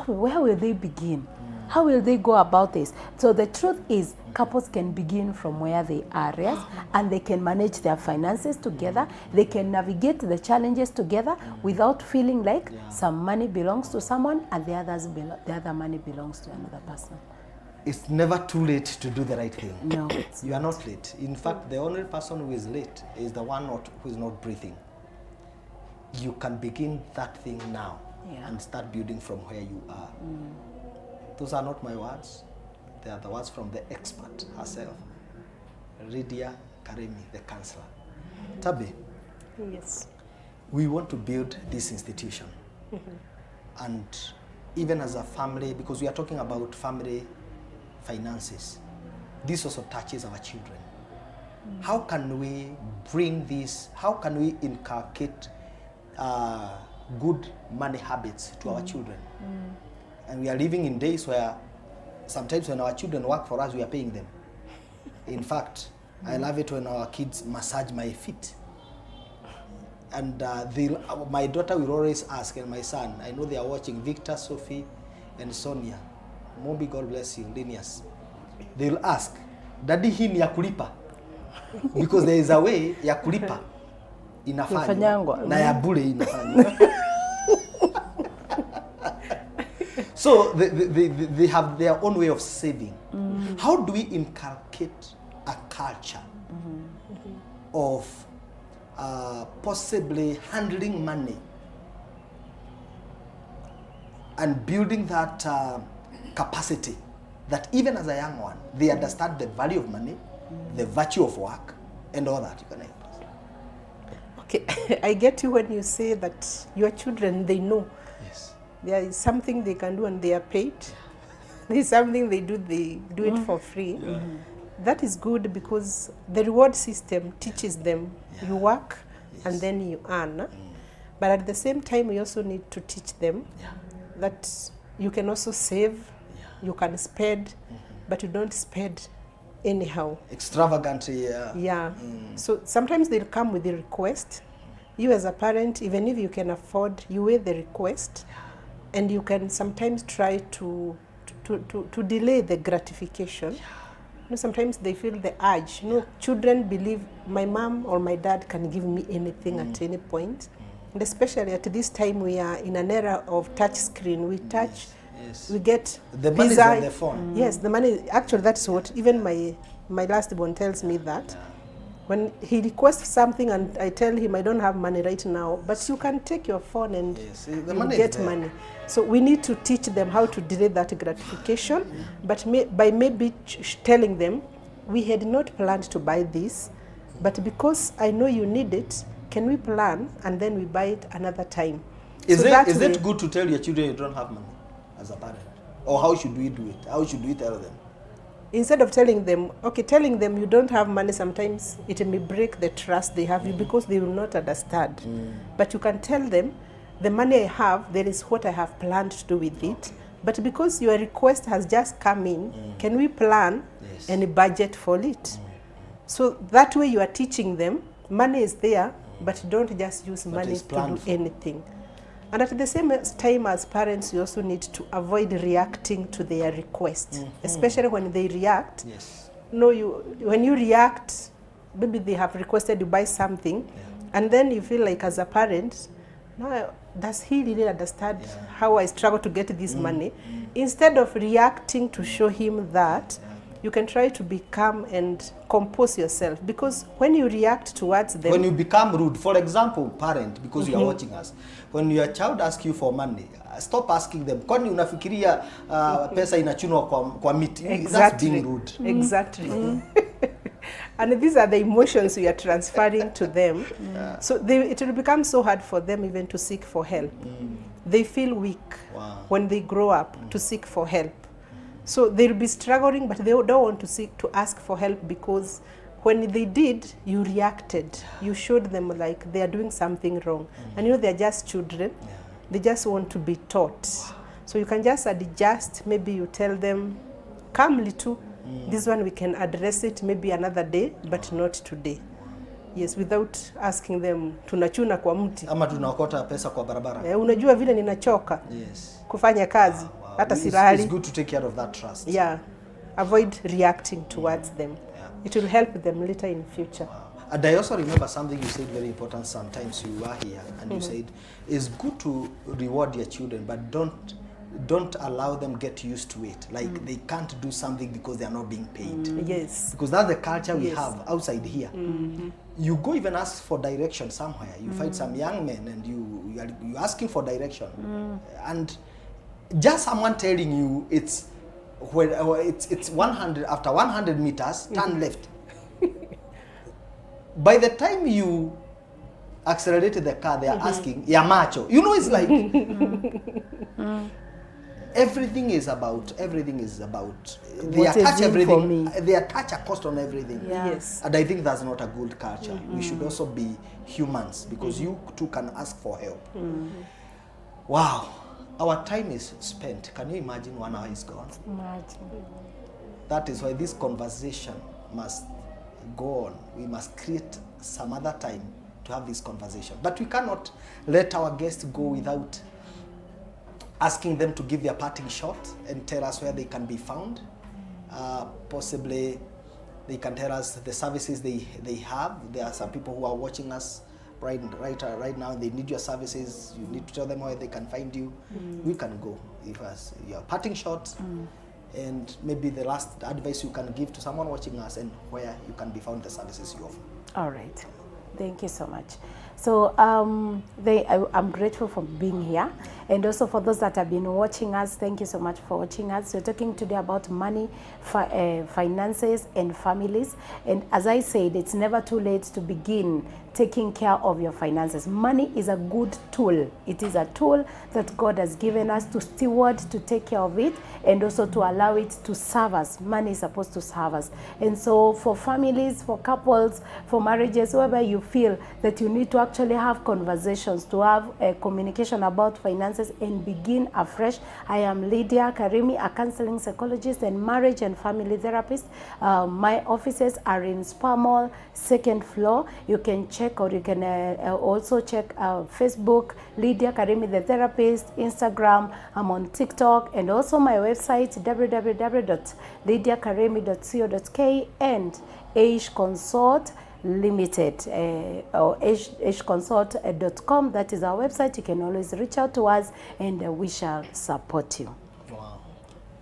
where will they begin? How will they go about this? So the truth is, couples can begin from where they are, yes, and they can manage their finances together. They can navigate the challenges together without feeling like some money belongs to someone and the other money belongs to another person. It's never too late to do the right thing. No. You are not late. In fact, the only person who is late is the one who is not breathing. You can begin that thing now and start building from where you are. Those are not my words. They are the words from the expert herself, Lydia Karemi, the counselor. Tabe, Yes. we want to build this institution. And even as a family, because we are talking about family finances, this also touches our children. How can we bring this, how can we inculcate good money habits to our children? And we are living in days where sometimes when our children work for us, we are paying them. In fact, I love it when our kids massage my feet. And my daughter will always ask, and my son, I know they are watching, Victor, Sophie, and Sonia. Mobi, God bless you, Linus. They will ask, Daddy, hii ni ya kulipa? Because there is a way ya kulipa inafanywa na ya bure inafanywa. So they have their own way of saving. How do we inculcate a culture of possibly handling money and building that capacity that even as a young one, they understand the value of money, the virtue of work, and all that? You can help us. Okay, I get you when you say that your children, they know. Yes. There is something they can do and they are paid. this is something they do it for free. That is good because the reward system teaches them you work and then you earn. But at the same time, we also need to teach them that you can also save, you can spend, but you don't spend anyhow. Extravagantly, So sometimes they'll come with the request. You as a parent, even if you can afford, you weigh the request, and you can sometimes try to delay the gratification. You know, sometimes they feel the urge. You know, children believe my mom or my dad can give me anything at any point. And especially at this time, we are in an era of touch screen. We touch, we get the money is pizza. on the phone. Yes, the money. Actually, that's what even my last born tells me that. When he requests something and I tell him I don't have money right now, but you can take your phone and you get money. So we need to teach them how to delay that gratification, but by maybe telling them, we had not planned to buy this, but because I know you need it, can we plan and then we buy it another time? Is it good to tell your children you don't have money as a parent? Or how should we do it? How should we tell them? Instead of telling them you don't have money, sometimes it may break the trust they have you because they will not understand. But you can tell them, the money I have, there is what I have planned to do with it. But because your request has just come in, can we plan and budget for it? So that way you are teaching them, money is there, but don't just use money to do anything. And at the same time, as parents, you also need to avoid reacting to their requests, especially when they react. No, when you react, maybe they have requested you buy something, and then you feel like as a parent, no, does he really understand how I struggle to get this money? Instead of reacting to show him that, you can try to be calm and compose yourself, because when you react towards them... When you become rude, for example, parent, because you are watching us, when your child asks you for money, stop asking them, kwani unafikiria pesa inachunwa kwa miti? That's being rude. Exactly. And these are the emotions we are transferring to them. So it will become so hard for them even to seek for help. They feel weak when they grow up to seek for help. So they'll be struggling, but they don't want to ask for help, because when they did, you reacted. You showed them like they are doing something wrong. And you know, they're just children. They just want to be taught. So you can just adjust. Maybe you tell them calmly too, this one we can address it maybe another day, but not today. Yes, without asking them, tunachuna kwa mti. Ama tunaokota pesa kwa barabara. Unajua vile ninachoka kufanya kazi. It's good to take care of that trust. Avoid reacting towards them. It will help them later in future. And I also remember something you said very important. Sometimes you were here and you said it's good to reward your children, but don't allow them get used to it. Like they can't do something because they are not being paid. Yes. Because that's the culture we have outside here. You go even ask for direction somewhere. You find some young men and you're asking for direction. And just someone telling you it's 100, after 100 meters, turn left. By the time you accelerated the car, they are asking, ya macho. You know, it's like everything is about. They attach everything. They attach a cost on everything. Yes. And I think that's not a good culture. We should also be humans, because you too can ask for help. Wow. Our time is spent. Can you imagine 1 hour is gone? Imagine. That is why this conversation must go on. We must create some other time to have this conversation. But we cannot let our guests go without asking them to give their parting shot and tell us where they can be found. Possibly they can tell us the services they have. There are some people who are watching us right now. They need your services. You need to tell them where they can find you. We can go. If your parting shot, and maybe the last advice you can give to someone watching us, and where you can be found, the services you offer. All right. Thank you so much. So I'm grateful for being here, and also for those that have been watching us, thank you so much for watching us. We're talking today about money, finances, and families. And as I said, it's never too late to begin taking care of your finances. Money is a good tool. It is a tool that God has given us to steward, to take care of it, and also to allow it to serve us. Money is supposed to serve us. And so for families, for couples, for marriages, wherever you feel that you need to actually have conversations, to have a communication about finances and begin afresh, I am Lydia Karimi, a counseling psychologist and marriage and family therapist. My offices are in Spa Mall, 2nd floor. You can check, or you can also check Facebook, Lydia Karimi the therapist, Instagram, I'm on TikTok, and also my website www.lydiakarimi.co.ke and Age Consult Limited or ageconsult.com. That is our website. You can always reach out to us and we shall support you. Wow.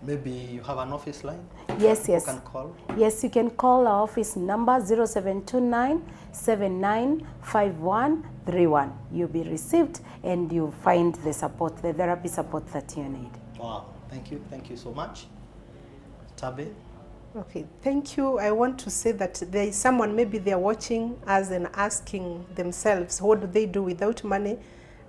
Maybe you have an office line? Yes, yes. You can call? Yes, you can call our office number 0729-795131. You'll be received and you find the support, the therapy support that you need. Wow. Thank you. Thank you so much. Tabe? Okay, thank you. I want to say that there is someone, maybe they're watching us and asking themselves, what do they do without money?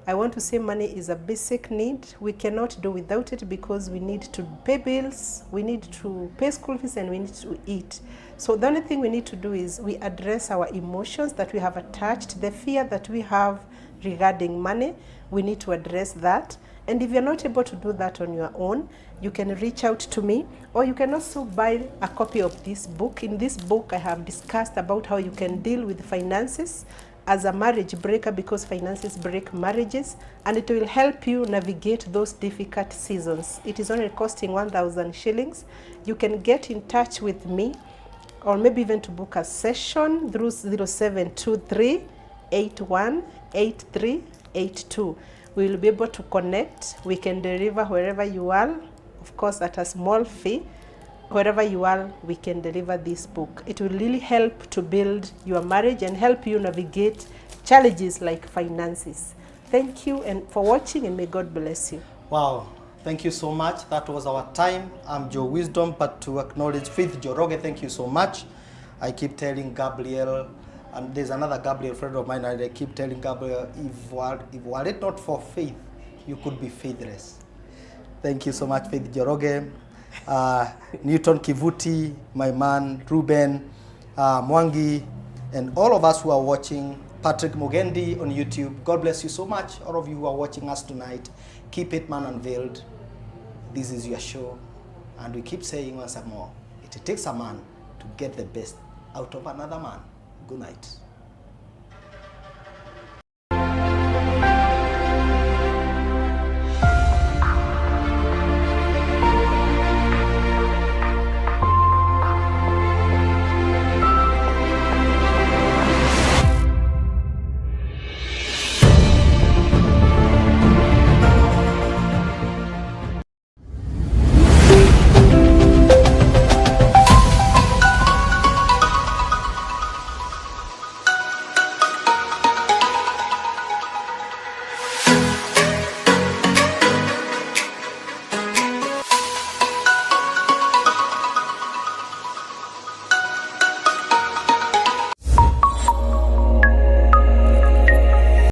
I want to say money is a basic need. We cannot do without it because we need to pay bills, we need to pay school fees, and we need to eat. So the only thing we need to do is we address our emotions that we have attached, the fear that we have regarding money. We need to address that. And if you're not able to do that on your own, you can reach out to me, or you can also buy a copy of this book. In this book, I have discussed about how you can deal with finances as a marriage breaker, because finances break marriages, and it will help you navigate those difficult seasons. It is only costing 1,000 shillings. You can get in touch with me, or maybe even to book a session through 0723 818382. We will be able to connect. We can deliver wherever you are, of course at a small fee. Wherever you are, we can deliver this book. It will really help to build your marriage and help you navigate challenges like finances. Thank you and for watching, and may God bless you. Wow. Thank you so much. That was our time. I'm Joe Wisdom, but to acknowledge Faith Joroge, thank you so much. I keep telling Gabriel, and there's another Gabriel friend of mine, and I keep telling Gabriel, if were it not for faith, you could be faithless. Thank you so much, Faith Joroge. Newton Kivuti, my man, Ruben, Mwangi, and all of us who are watching, Patrick Mugendi on YouTube. God bless you so much, all of you who are watching us tonight. Keep it man unveiled. This is your show, and we keep saying once more, it takes a man to get the best out of another man. Good night.